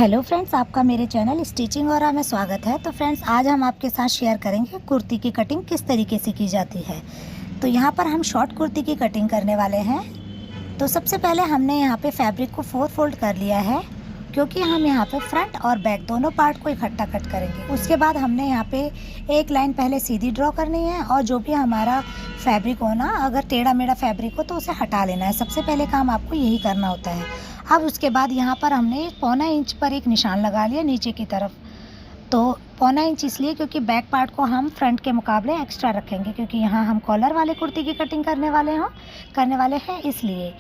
Hello friends, आपका मेरे channel stitching और में स्वागत है। तो फ्रेंड्स, आज हम आपके साथ शेयर करेंगे कुर्ती की कटिंग किस तरीके से की जाती है। तो यहाँ पर हम शॉर्ट कुर्ती की कटिंग करने वाले हैं। तो सबसे पहले हमने यहाँ पे फैब्रिक को 4 फोल्ड कर लिया है, क्योंकि हम यहाँ पे फ्रंट और बैक दोनों पार्ट को इकट्ठा कट करेंगे। उसके बाद हमने यहाँ पे एक लाइन पहले सीधी ड्रॉ करनी है, और जो भी हमारा फैब्रिक हो ना, अगर टेढ़ा मेढ़ा फैब्रिक हो तो उसे हटा लेना है। सबसे पहले काम आपको यही करना होता है। अब उसके बाद यहाँ पर हमने 1.25 इंच पर एक निशान लगा लिया नीचे की तरफ। तो 1.25 इंच इसलिए क्योंकि बैक पार्ट को हम फ्रंट के मुकाबले एक्स्ट्रा रखेंगे, क्योंकि यहाँ हम कॉलर वाले कुर्ती की कटिंग करने वाले हैं इसलिए।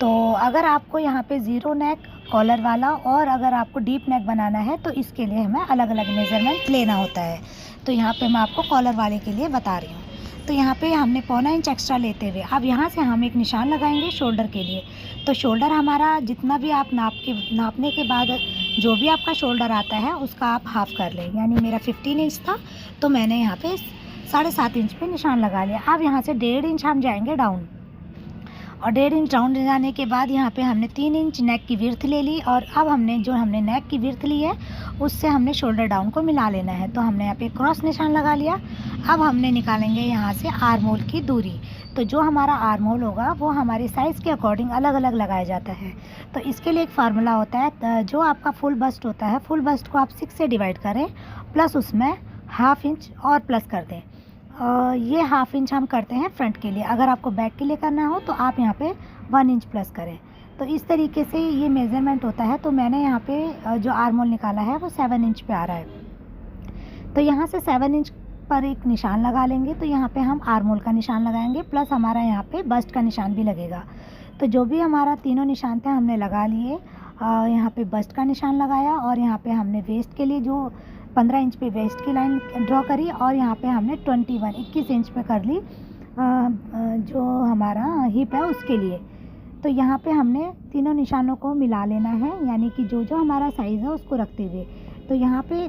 तो अगर आपको यहाँ पे ज़ीरो नेक कॉलर वाला और अगर आपको डीप नेक बनाना है तो इसके लिए हमें अलग अलग मेज़रमेंट लेना होता है। तो यहाँ पे मैं आपको कॉलर वाले के लिए बता रही हूँ। तो यहाँ पे हमने 1.25 इंच एक्स्ट्रा लेते हुए अब यहाँ से हम एक निशान लगाएंगे शोल्डर के लिए। तो शोल्डर हमारा जितना भी आप नापने के बाद जो भी आपका शोल्डर आता है उसका आप हाफ़ कर लें। यानी मेरा 15 इंच था तो मैंने यहाँ पे 7.5 इंच पे निशान लगा लिया। अब यहाँ से 1.5 इंच हम जाएंगे डाउन, और 1.5 इंच डाउन जाने के बाद यहाँ पे हमने 3 इंच नेक की विड्थ ले ली। और अब हमने नेक की विड्थ ली है उससे हमने शोल्डर डाउन को मिला लेना है। तो हमने यहाँ पे क्रॉस निशान लगा लिया। अब हमने निकालेंगे यहाँ से आर्म होल की दूरी। तो जो हमारा आर्म होल होगा वो हमारे साइज़ के अकॉर्डिंग अलग अलग लगाया जाता है। तो इसके लिए एक फार्मूला होता है, जो आपका फुल बस्ट होता है, फुल बस्ट को आप 6 से डिवाइड करें, प्लस उसमें 1/2 इंच और प्लस कर दें। ये 1/2 इंच हम करते हैं फ्रंट के लिए। अगर आपको बैक के लिए करना हो तो आप यहाँ पे 1 इंच प्लस करें। तो इस तरीके से ये मेज़रमेंट होता है। तो मैंने यहाँ पे जो आर्म होल निकाला है वो 7 इंच पे आ रहा है। तो यहाँ से 7 इंच पर एक निशान लगा लेंगे। तो यहाँ पे हम आर्म होल का निशान लगाएंगे, प्लस हमारा यहाँ पे बस्ट का निशान भी लगेगा। तो जो भी हमारा तीनों निशान थे हमने लगा लिए। यहाँ पे बस्ट का निशान लगाया, और यहाँ पे हमने वेस्ट के लिए जो 15 इंच पे वेस्ट की लाइन ड्रॉ करी, और यहाँ पे हमने 21 इंच पे कर ली जो हमारा हिप है उसके लिए। तो यहाँ पे हमने तीनों निशानों को मिला लेना है, यानी कि जो जो हमारा साइज़ है उसको रखते हुए। तो यहाँ पे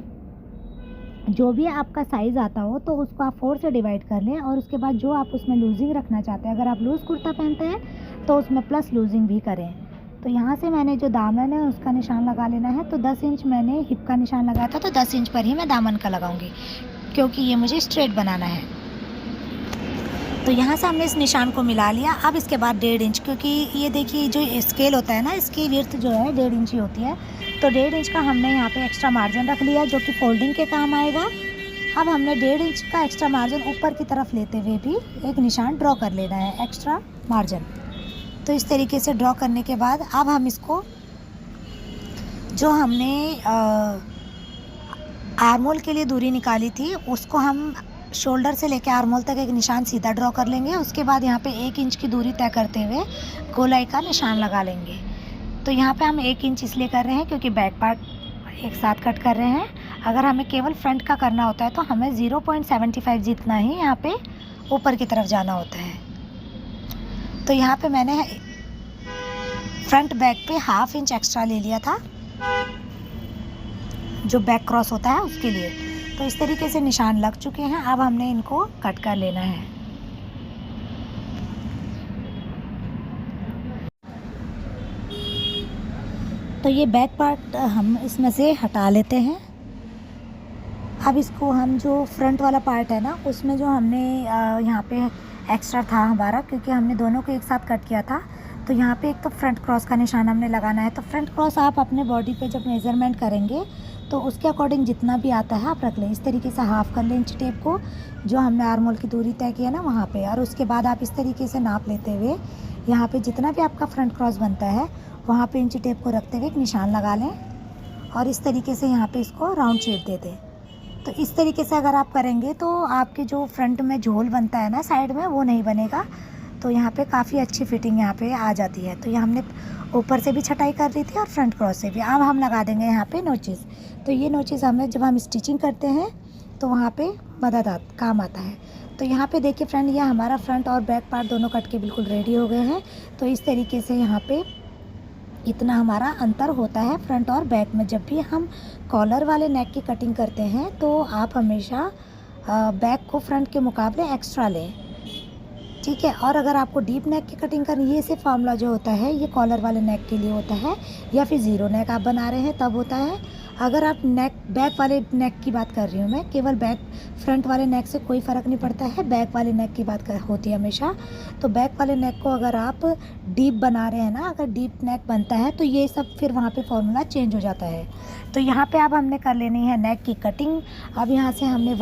जो भी आपका साइज़ आता हो तो उसको आप 4 से डिवाइड कर लें, और उसके बाद जो आप उसमें लूजिंग रखना चाहते हैं, अगर आप लूज़ कुर्ता पहनते हैं तो उसमें प्लस लूजिंग भी करें। तो यहाँ से मैंने जो दामन है उसका निशान लगा लेना है। तो 10 इंच मैंने हिप का निशान लगाया था, तो 10 इंच पर ही मैं दामन का लगाऊंगी, क्योंकि ये मुझे स्ट्रेट बनाना है। तो यहाँ से हमने इस निशान को मिला लिया। अब इसके बाद 1.5 इंच, क्योंकि ये देखिए जो स्केल होता है ना, इसकी विड्थ जो है 1.5 इंच ही होती है। तो 1.5 इंच का हमने यहाँ पे एक्स्ट्रा मार्जिन रख लिया, जो कि फोल्डिंग के काम आएगा। अब हमने 1.5 इंच का एक्स्ट्रा मार्जिन ऊपर की तरफ लेते हुए भी एक निशान ड्रॉ कर लेना है, एक्स्ट्रा मार्जिन। तो इस तरीके से ड्रॉ करने के बाद अब हम इसको जो हमने आर्म होल के लिए दूरी निकाली थी उसको हम शोल्डर से लेकर आर्म होल तक एक निशान सीधा ड्रॉ कर लेंगे। उसके बाद यहाँ पे 1 इंच की दूरी तय करते हुए गोलाई का निशान लगा लेंगे। तो यहाँ पे हम 1 इंच इसलिए कर रहे हैं क्योंकि बैक पार्ट एक साथ कट कर रहे हैं। अगर हमें केवल फ्रंट का करना होता है तो हमें 0.75 जितना ही यहाँ पे ऊपर की तरफ जाना होता है। तो यहाँ पे मैंने फ्रंट बैक पे 1/2 इंच एक्स्ट्रा ले लिया था, जो बैक क्रॉस होता है उसके लिए। तो इस तरीके से निशान लग चुके हैं। अब हमने इनको कट कर लेना है। तो ये बैक पार्ट हम इसमें से हटा लेते हैं। अब इसको हम जो फ्रंट वाला पार्ट है ना, उसमें जो हमने यहाँ पे एक्स्ट्रा था हमारा, क्योंकि हमने दोनों को एक साथ कट किया था। तो यहाँ पे एक तो फ्रंट क्रॉस का निशान हमने लगाना है। तो फ्रंट क्रॉस आप अपने बॉडी पे जब मेज़रमेंट करेंगे तो उसके अकॉर्डिंग जितना भी आता है आप रख लें। इस तरीके से हाफ़ कर लें इंच टेप को, जो हमने आर्म होल की दूरी तय किया ना वहाँ पे। और उसके बाद आप इस तरीके से नाप लेते हुए यहाँ पे जितना भी आपका फ्रंट क्रॉस बनता है वहाँ पे इंच टेप को रखते हुए एक निशान लगा लें, और इस तरीके से यहाँ पे इसको राउंड शेप दे दें। तो इस तरीके से अगर आप करेंगे तो आपके जो फ्रंट में झोल बनता है ना साइड में, वो नहीं बनेगा। तो यहाँ पे काफ़ी अच्छी फिटिंग यहाँ पे आ जाती है। तो ये हमने ऊपर से भी छटाई कर दी थी और फ्रंट क्रॉस से भी। अब हम लगा देंगे यहाँ पे नोचेस। तो ये नोचेस हमें जब हम स्टिचिंग करते हैं तो वहाँ पे काम आता है। तो यहाँ पे देखिए फ्रेंड, ये हमारा फ्रंट और बैक पार्ट दोनों कट के बिल्कुल रेडी हो गए हैं। तो इस तरीके से यहाँ पे इतना हमारा अंतर होता है फ्रंट और बैक में। जब भी हम कॉलर वाले नेक की कटिंग करते हैं तो आप हमेशा बैक को फ्रंट के मुकाबले एक्स्ट्रा लें, ठीक है। और अगर आपको डीप नेक की कटिंग करनी, ये सिर्फ फार्मूला जो होता है ये कॉलर वाले नेक के लिए होता है, या फिर ज़ीरो नेक आप बना रहे हैं तब होता है। अगर आप नेक बैक वाले नेक की बात कर रही हूँ मैं, केवल बैक फ्रंट वाले नेक से कोई फ़र्क नहीं पड़ता है, बैक वाले नेक की बात होती है हमेशा। तो बैक वाले नेक को अगर आप डीप बना रहे हैं ना, अगर डीप नेक बनता है तो ये सब फिर वहाँ पे फॉर्मूला चेंज हो जाता है। तो यहाँ पे अब हमने कर लेनी है नेक की कटिंग। अब यहाँ से हमने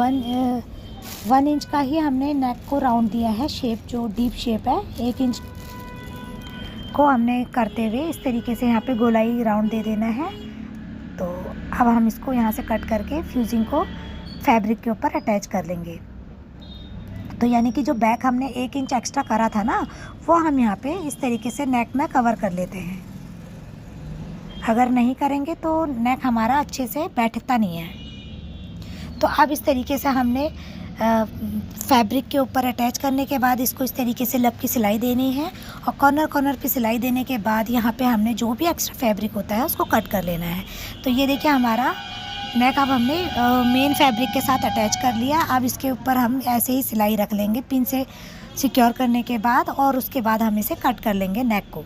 1 इंच का ही हमने नेक को राउंड दिया है, शेप जो डीप शेप है 1 इंच को हमने करते हुए इस तरीके से यहाँ पे गोलाई राउंड दे देना है। तो अब हम इसको यहाँ से कट करके फ्यूजिंग को फैब्रिक के ऊपर अटैच कर लेंगे। तो यानी कि जो बैक हमने 1 इंच एक्स्ट्रा करा था ना, वो हम यहाँ पे इस तरीके से नेक में कवर कर लेते हैं। अगर नहीं करेंगे तो नेक हमारा अच्छे से बैठता नहीं है। तो अब इस तरीके से हमने फैब्रिक के ऊपर अटैच करने के बाद इसको इस तरीके से लब की सिलाई देनी है, और कॉर्नर कॉर्नर पे सिलाई देने के बाद यहाँ पे हमने जो भी एक्स्ट्रा फैब्रिक होता है उसको कट कर लेना है। तो ये देखिए हमारा नेक अब हमने मेन फैब्रिक के साथ अटैच कर लिया। अब इसके ऊपर हम ऐसे ही सिलाई रख लेंगे पिन से सिक्योर करने के बाद, और उसके बाद हम इसे कट कर लेंगे नेक को।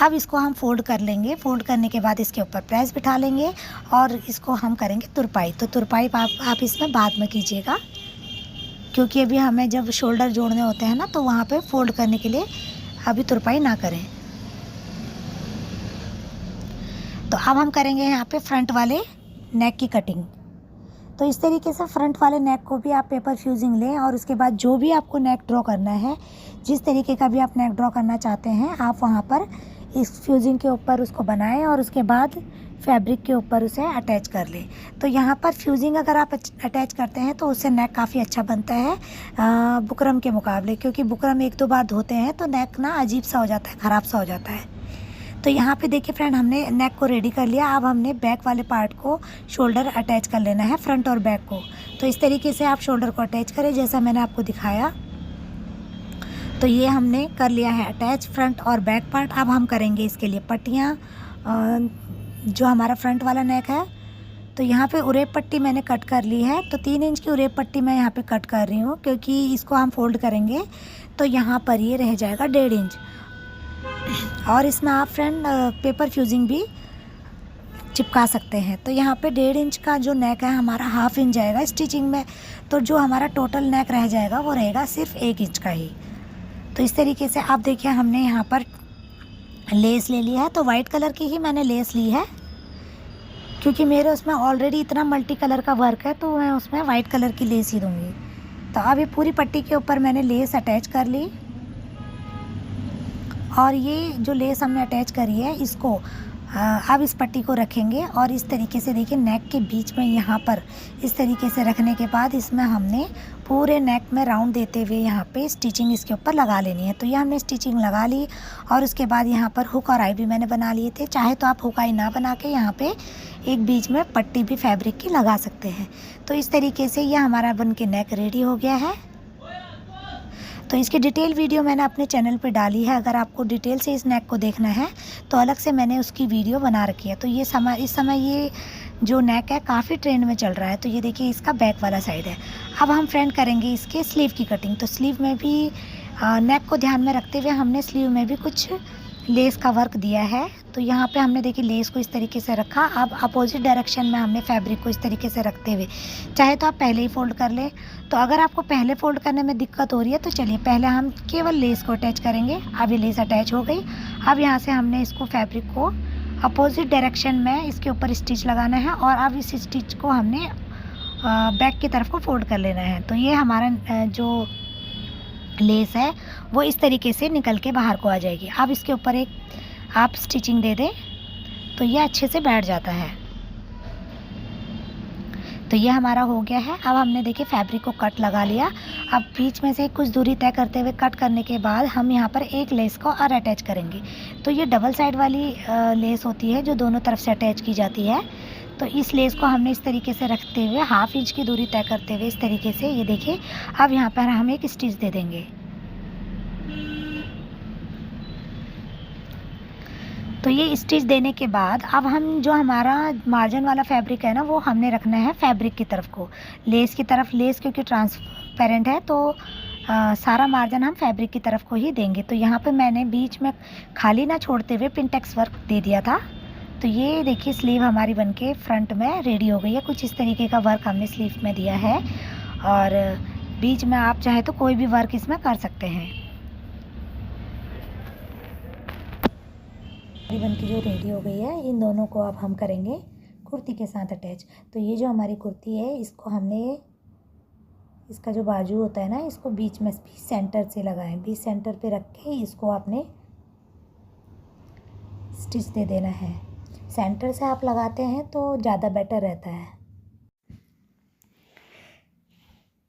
अब इसको हम फोल्ड कर लेंगे। फोल्ड करने के बाद इसके ऊपर प्रेस बिठा लेंगे और इसको हम करेंगे तुरपाई। तो तुरपाई आप इसमें बाद में कीजिएगा, क्योंकि अभी हमें जब शोल्डर जोड़ने होते हैं ना, तो वहाँ पे फोल्ड करने के लिए अभी तुरपाई ना करें। तो अब हम करेंगे यहाँ पे फ्रंट वाले नेक की कटिंग। तो इस तरीके से फ्रंट वाले नेक को भी आप पेपर फ्यूजिंग लें, और उसके बाद जो भी आपको नेक ड्रॉ करना है, जिस तरीके का भी आप नेक ड्रॉ करना चाहते हैं, आप वहाँ पर इस फ्यूजिंग के ऊपर उसको बनाएं और उसके बाद फैब्रिक के ऊपर उसे अटैच कर लें। तो यहाँ पर फ्यूजिंग अगर आप अटैच करते हैं तो उससे नेक काफ़ी अच्छा बनता है बुकरम के मुकाबले, क्योंकि बुकरम 1-2 बार धोते हैं तो नेक ना अजीब सा हो जाता है, ख़राब सा हो जाता है। तो यहाँ पे देखिए फ्रेंड, हमने नेक को रेडी कर लिया। अब हमने बैक वाले पार्ट को शोल्डर अटैच कर लेना है, फ्रंट और बैक को। तो इस तरीके से आप शोल्डर को अटैच करें जैसा मैंने आपको दिखाया। तो ये हमने कर लिया है अटैच फ्रंट और बैक पार्ट। अब हम करेंगे इसके लिए पट्टियाँ। जो हमारा फ्रंट वाला नेक है, तो यहाँ पे उरेब पट्टी मैंने कट कर ली है। तो 3 इंच की उरेब पट्टी मैं यहाँ पे कट कर रही हूँ, क्योंकि इसको हम फोल्ड करेंगे तो यहाँ पर ये रह जाएगा 1.5 इंच। और इसमें आप फ्रेंड पेपर फ्यूजिंग भी चिपका सकते हैं। तो यहाँ पे 1.5 इंच का जो नेक है हमारा 1/2 इंच जाएगा स्टिचिंग में। तो जो हमारा टोटल नेक रह जाएगा वो रहेगा सिर्फ 1 इंच का ही। तो इस तरीके से आप देखिए हमने यहाँ पर लेस ले लिया है। तो वाइट कलर की ही मैंने लेस ली है, क्योंकि मेरे उसमें ऑलरेडी इतना मल्टी कलर का वर्क है, तो मैं उसमें वाइट कलर की लेस ही दूँगी। तो अब ये पूरी पट्टी के ऊपर मैंने लेस अटैच कर ली, और ये जो लेस हमने अटैच करी है इसको अब इस पट्टी को रखेंगे, और इस तरीके से देखिए नेक के बीच में यहाँ पर इस तरीके से रखने के बाद इसमें हमने पूरे नेक में राउंड देते हुए यहाँ पे स्टिचिंग इसके ऊपर लगा लेनी है। तो ये हमने स्टिचिंग लगा ली, और उसके बाद यहाँ पर हुक और आई भी मैंने बना लिए थे। चाहे तो आप हुक आई ना बना के यहाँ पे एक बीच में पट्टी भी फैब्रिक की लगा सकते हैं। तो इस तरीके से ये हमारा बन के नेक रेडी हो गया है। तो इसकी डिटेल वीडियो मैंने अपने चैनल पे डाली है। अगर आपको डिटेल से इस नेक को देखना है तो अलग से मैंने उसकी वीडियो बना रखी है। तो ये इस समय ये जो नेक है काफ़ी ट्रेंड में चल रहा है। तो ये देखिए इसका बैक वाला साइड है। अब हम फ्रेंड करेंगे इसके स्लीव की कटिंग। तो स्लीव में भी नेक को ध्यान में रखते हुए हमने स्लीव में भी कुछ लेस का वर्क दिया है। तो यहाँ पे हमने देखिए लेस को इस तरीके से रखा। अब अपोजिट डायरेक्शन में हमने फैब्रिक को इस तरीके से रखते हुए, चाहे तो आप पहले ही फोल्ड कर लें। तो अगर आपको पहले फोल्ड करने में दिक्कत हो रही है तो चलिए पहले हम केवल लेस को अटैच करेंगे। अब ये लेस अटैच हो गई। अब यहाँ से हमने इसको फैब्रिक को अपोजिट डायरेक्शन में इसके ऊपर स्टिच लगाना है, और अब इस स्टिच को हमने बैक की तरफ को फोल्ड कर लेना है। तो ये हमारा जो लेस है वो इस तरीके से निकल के बाहर को आ जाएगी। अब इसके ऊपर एक आप स्टिचिंग दे दें तो ये अच्छे से बैठ जाता है। तो ये हमारा हो गया है। अब हमने देखिए फैब्रिक को कट लगा लिया। अब बीच में से कुछ दूरी तय करते हुए कट करने के बाद हम यहाँ पर एक लेस को और अटैच करेंगे। तो ये डबल साइड वाली लेस होती है जो दोनों तरफ से अटैच की जाती है। तो इस लेस को हमने इस तरीके से रखते हुए 1/2 इंच की दूरी तय करते हुए इस तरीके से ये देखिए अब यहाँ पर हम एक स्टिच दे देंगे। तो ये स्टिच देने के बाद अब हम जो हमारा मार्जिन वाला फैब्रिक है ना, वो हमने रखना है फैब्रिक की तरफ को, लेस की तरफ। लेस क्योंकि ट्रांसपेरेंट है तो सारा मार्जिन हम फैब्रिक की तरफ को ही देंगे। तो यहाँ पे मैंने बीच में खाली ना छोड़ते हुए पिंटेक्स वर्क दे दिया था। तो ये देखिए स्लीव हमारी बनके फ्रंट में रेडी हो गई है। कुछ इस तरीके का वर्क हमने स्लीव में दिया है और बीच में आप चाहे तो कोई भी वर्क इसमें कर सकते हैं। बनके जो रेडी हो गई है, इन दोनों को अब हम करेंगे कुर्ती के साथ अटैच। तो ये जो हमारी कुर्ती है, इसको हमने इसका जो बाजू होता है ना, इसको बीच में भी सेंटर से लगाएं। बीच सेंटर पे रख के इसको आपने स्टिच दे देना है। सेंटर से आप लगाते हैं तो ज़्यादा बेटर रहता है।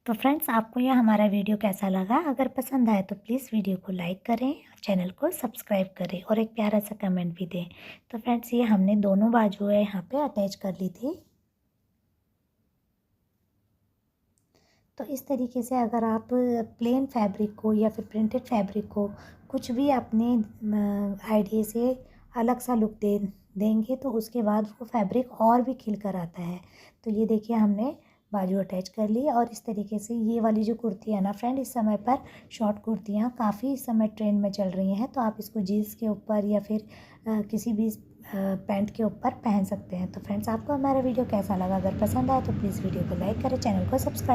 तो फ्रेंड्स, आपको यह हमारा वीडियो कैसा लगा? अगर पसंद आए तो प्लीज़ वीडियो को लाइक करें, चैनल को सब्सक्राइब करें और एक प्यारा सा कमेंट भी दें। तो फ्रेंड्स, ये हमने दोनों बाजुएं यहाँ पे अटैच कर ली थी। तो इस तरीके से अगर आप प्लेन फैब्रिक को या फिर प्रिंटेड फैब्रिक को कुछ भी अपने आइडिया से अलग सा लुक देंगे तो उसके बाद वो फैब्रिक और भी खिल कर आता है। तो ये देखिए हमने बाजू अटैच कर ली। और इस तरीके से ये वाली जो कुर्ती है ना फ्रेंड, इस समय पर शॉर्ट कुर्तियाँ काफ़ी इस समय ट्रेंड में चल रही हैं। तो आप इसको जीन्स के ऊपर या फिर किसी भी पैंट के ऊपर पहन सकते हैं। तो फ्रेंड्स, आपको हमारा वीडियो कैसा लगा? अगर पसंद आए तो प्लीज़ वीडियो को लाइक करें, चैनल को सब्सक्राइब